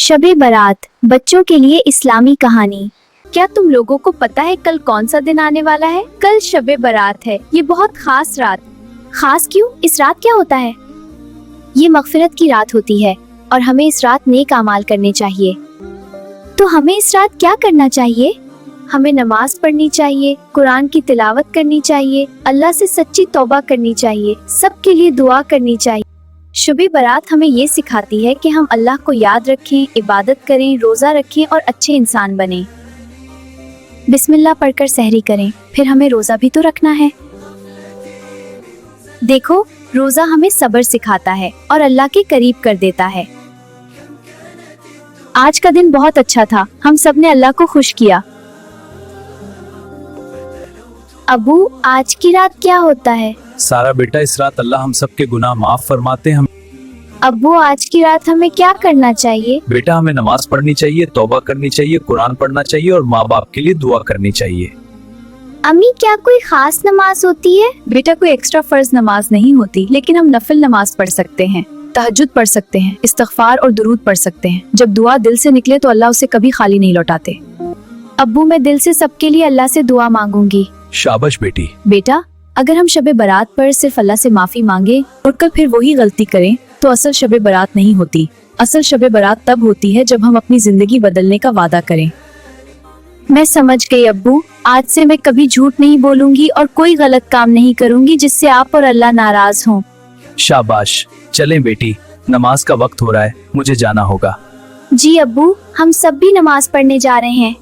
शबे बारात बच्चों के लिए इस्लामी कहानी। क्या तुम लोगों को पता है कल कौन सा दिन आने वाला है? कल शबे बारात है। ये बहुत खास रात। खास क्यों? इस रात क्या होता है? ये मगफिरत की रात होती है और हमें इस रात नेक अमाल करने चाहिए। तो हमें इस रात क्या करना चाहिए? हमें नमाज पढ़नी चाहिए, कुरान की तिलावत करनी चाहिए, अल्लाह से सच्ची तौबा करनी चाहिए, सबके लिए दुआ करनी चाहिए। शबे बारात हमें ये सिखाती है कि हम अल्लाह को याद रखें, इबादत करें, रोजा रखें और अच्छे इंसान बनें। बिस्मिल्लाह पढ़कर सहरी करें, फिर हमें रोजा भी तो रखना है। देखो, रोजा हमें सब्र सिखाता है और अल्लाह के करीब कर देता है। आज का दिन बहुत अच्छा था, हम सब ने अल्लाह को खुश किया। अबू, आज की रात क्या होता है? सारा बेटा, इस रात अल्लाह हम सबके गुनाह माफ फरमाते हैं। अब्बू, आज की रात हमें क्या करना चाहिए? बेटा, हमें नमाज पढ़नी चाहिए, तौबा करनी चाहिए, कुरान पढ़ना चाहिए और माँ बाप के लिए दुआ करनी चाहिए। अम्मी, क्या कोई खास नमाज होती है? बेटा, कोई एक्स्ट्रा फर्ज नमाज नहीं होती, लेकिन हम नफिल नमाज पढ़ सकते हैं, तहज्जुद पढ़ सकते हैं, इस्तिग़फ़ार और दुरूद पढ़ सकते हैं। जब दुआ दिल से निकले तो अल्लाह उसे कभी खाली नहीं लौटाते। अब्बू, मैं दिल से सबके लिए अल्लाह से दुआ मांगूंगी। शाबाश बेटी। बेटा, अगर हम शबे बारात पर सिर्फ अल्लाह से माफी मांगे और कल फिर वही गलती करें तो असल शबे बारात नहीं होती। असल शबे बारात तब होती है जब हम अपनी जिंदगी बदलने का वादा करें। मैं समझ गई अब्बू, आज से मैं कभी झूठ नहीं बोलूंगी और कोई गलत काम नहीं करूंगी जिससे आप और अल्लाह नाराज हों। शाबाश। चलें बेटी, नमाज का वक्त हो रहा है, मुझे जाना होगा। जी अब्बू, हम सब भी नमाज पढ़ने जा रहे हैं।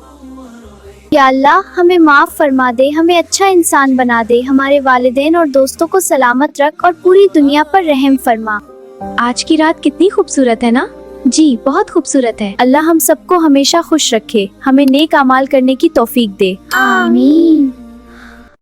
या अल्लाह, हमें माफ फरमा दे, हमें अच्छा इंसान बना दे, हमारे वालिदैन और दोस्तों को सलामत रख और पूरी दुनिया पर रहम फरमा। आज की रात कितनी खूबसूरत है ना? जी, बहुत खूबसूरत है। अल्लाह हम सबको हमेशा खुश रखे, हमें नेक अमाल करने की तौफीक दे। आमीन।